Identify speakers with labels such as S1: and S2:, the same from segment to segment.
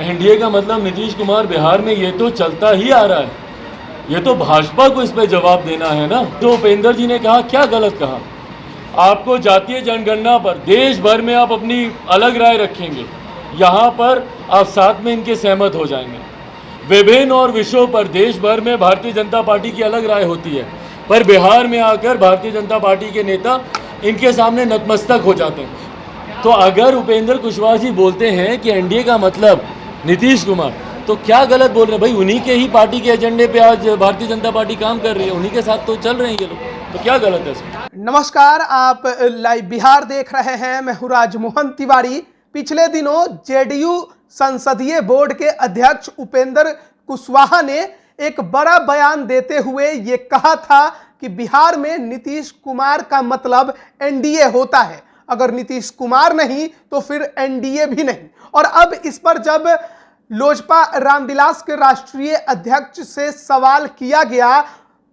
S1: NDA का मतलब नीतीश कुमार बिहार में ये तो चलता ही आ रहा है। ये तो भाजपा को इस पे जवाब देना है ना। तो उपेंद्र जी ने कहा, क्या गलत कहा? आपको जातीय जनगणना पर देश भर में आप अपनी अलग राय रखेंगे, यहाँ पर आप साथ में इनके सहमत हो जाएंगे। विभिन्न और विषयों पर देश भर में भारतीय जनता पार्टी की अलग राय होती है, पर बिहार में आकर भारतीय जनता पार्टी के नेता इनके सामने नतमस्तक हो जाते हैं। तो अगर उपेंद्र कुशवाहा जी बोलते हैं कि एनडीए का मतलब नीतीश कुमार, तो क्या गलत बोल रहे हैं भाई? उन्हीं के ही पार्टी के एजेंडे पे आज भारतीय जनता पार्टी काम कर रही है, उन्हीं के साथ तो चल रहे हैं ये लोग, तो क्या गलत है इसमें?
S2: नमस्कार, आप लाइव बिहार देख रहे हैं। मैं हूं राजमोहन तिवारी। पिछले दिनों जेडीयू संसदीय बोर्ड के अध्यक्ष उपेंद्र कुशवाहा ने एक बड़ा बयान देते हुए ये कहा था कि बिहार में नीतीश कुमार का मतलब एनडीए होता है। अगर नीतीश कुमार नहीं तो फिर एनडीए भी नहीं। और अब इस पर जब लोजपा रामविलास के राष्ट्रीय अध्यक्ष से सवाल किया गया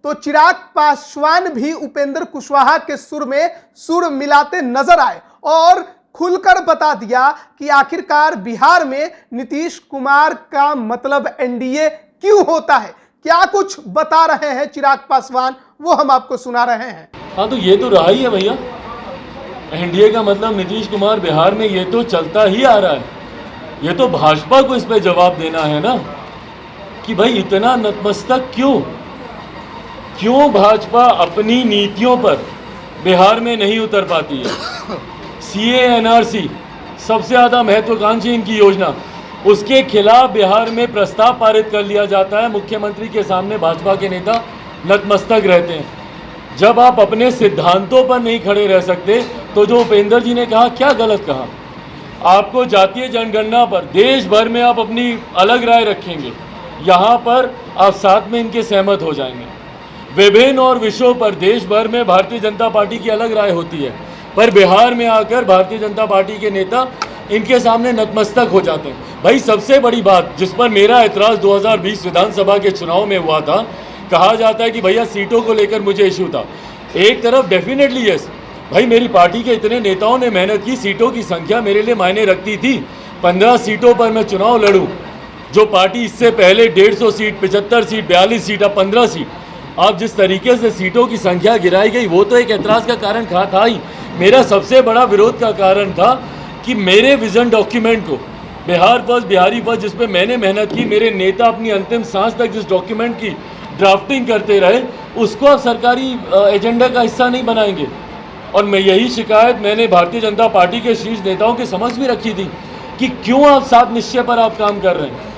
S2: तो चिराग पासवान भी उपेंद्र कुशवाहा के सुर में सुर मिलाते नजर आए और खुलकर बता दिया कि आखिरकार बिहार में नीतीश कुमार का मतलब एनडीए क्यों होता है। क्या कुछ बता रहे हैं चिराग पासवान, वो हम आपको सुना रहे हैं।
S1: हाँ, तो ये तो रहा ही है भैया। एनडीए का मतलब नीतीश कुमार बिहार में ये तो चलता ही आ रहा है। ये तो भाजपा को इस पे जवाब देना है ना कि भाई इतना नतमस्तक क्यों भाजपा अपनी नीतियों पर बिहार में नहीं उतर पाती है। सीए एनआरसी सबसे ज़्यादा महत्वाकांक्षी इनकी योजना, उसके खिलाफ बिहार में प्रस्ताव पारित कर लिया जाता है। मुख्यमंत्री के सामने भाजपा के नेता नतमस्तक रहते हैं। जब आप अपने सिद्धांतों पर नहीं खड़े रह सकते तो जो उपेंद्र जी ने कहा, क्या गलत कहा? आपको जातीय जनगणना पर देश भर में आप अपनी अलग राय रखेंगे, यहाँ पर आप साथ में इनके सहमत हो जाएंगे। विभिन्न और विषयों पर देश भर में भारतीय जनता पार्टी की अलग राय होती है, पर बिहार में आकर भारतीय जनता पार्टी के नेता इनके सामने नतमस्तक हो जाते हैं। भाई सबसे बड़ी बात जिस पर मेरा ऐतराज़ 2020 विधानसभा के चुनाव में हुआ था, कहा जाता है कि भैया सीटों को लेकर मुझे इशू था। एक तरफ डेफिनेटली यस, भाई मेरी पार्टी के इतने नेताओं ने मेहनत की, सीटों की संख्या मेरे लिए मायने रखती थी। 15 सीटों पर मैं चुनाव लड़ूं, जो पार्टी इससे पहले 150 सीट, 75 सीट, 42 सीट, अब 15 सीट, अब जिस तरीके से सीटों की संख्या गिराई गई वो तो एक ऐतराज़ का कारण था ही। मेरा सबसे बड़ा विरोध का कारण था कि मेरे विजन डॉक्यूमेंट को, बिहार फर्स्ट बिहारी फर्स्ट, जिसपे मैंने मेहनत की, मेरे नेता अपनी अंतिम सांस तक जिस डॉक्यूमेंट की ड्राफ्टिंग करते रहे, उसको अब सरकारी एजेंडा का हिस्सा नहीं बनाएंगे। और मैं यही शिकायत मैंने भारतीय जनता पार्टी के शीर्ष नेताओं के समझ भी रखी थी कि क्यों आप सात निश्चय पर आप काम कर रहे हैं,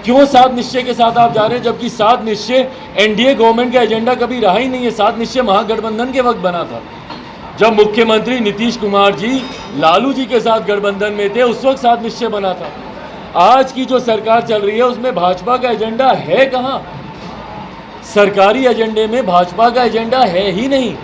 S1: क्यों सात निश्चय के साथ आप जा रहे हैं, जबकि सात निश्चय एनडीए गवर्नमेंट का एजेंडा कभी रहा ही नहीं है। सात निश्चय महागठबंधन के वक्त बना था, जब मुख्यमंत्री नीतीश कुमार जी लालू जी के साथ गठबंधन में थे, उस वक्त सात निश्चय बना था। आज की जो सरकार चल रही है उसमें भाजपा का एजेंडा है कहाँ? सरकारी एजेंडे में भाजपा का एजेंडा है ही नहीं।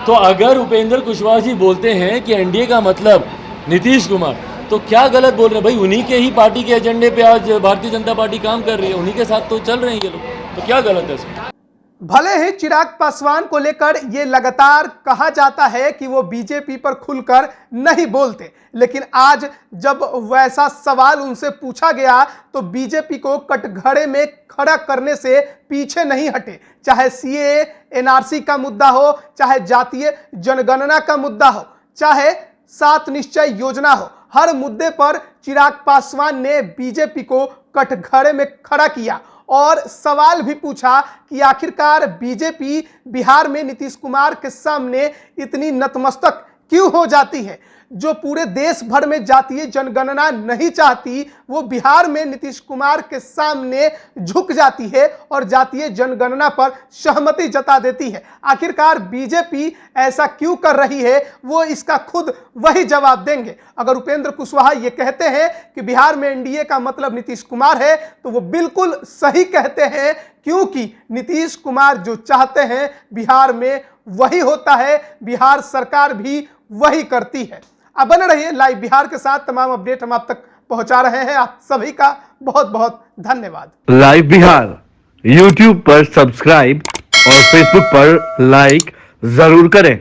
S1: तो अगर उपेंद्र कुशवाहा जी बोलते हैं कि एनडीए का मतलब नीतीश कुमार, तो क्या गलत बोल रहे हैं भाई? उन्हीं के ही पार्टी के एजेंडे पे आज भारतीय जनता पार्टी काम कर रही है, उन्हीं के साथ तो चल रहे हैं ये लोग, तो क्या गलत है इसमें?
S2: भले ही चिराग पासवान को लेकर ये लगातार कहा जाता है कि वो बीजेपी पर खुलकर नहीं बोलते, लेकिन आज जब वैसा सवाल उनसे पूछा गया तो बीजेपी को कटघरे में खड़ा करने से पीछे नहीं हटे। चाहे सीए एनआरसी का मुद्दा हो, चाहे जातीय जनगणना का मुद्दा हो, चाहे सात निश्चय योजना हो, हर मुद्दे पर चिराग पासवान ने बीजेपी को कटघरे में खड़ा किया और सवाल भी पूछा कि आखिरकार बीजेपी बिहार में नीतीश कुमार के सामने इतनी नतमस्तक क्यों हो जाती है। जो पूरे देश भर में जातीय जनगणना नहीं चाहती, वो बिहार में नीतीश कुमार के सामने झुक जाती है और जातीय जनगणना पर सहमति जता देती है। आखिरकार बीजेपी ऐसा क्यों कर रही है, वो इसका खुद वही जवाब देंगे। अगर उपेंद्र कुशवाहा ये कहते हैं कि बिहार में एनडीए का मतलब नीतीश कुमार है, तो वो बिल्कुल सही कहते हैं, क्योंकि नीतीश कुमार जो चाहते हैं बिहार में वही होता है, बिहार सरकार भी वही करती है। अब बने रहिए लाइव बिहार के साथ, तमाम अपडेट हम आप तक पहुंचा रहे हैं। आप सभी का बहुत बहुत धन्यवाद।
S3: लाइव बिहार यूट्यूब पर सब्सक्राइब और फेसबुक पर लाइक जरूर करें।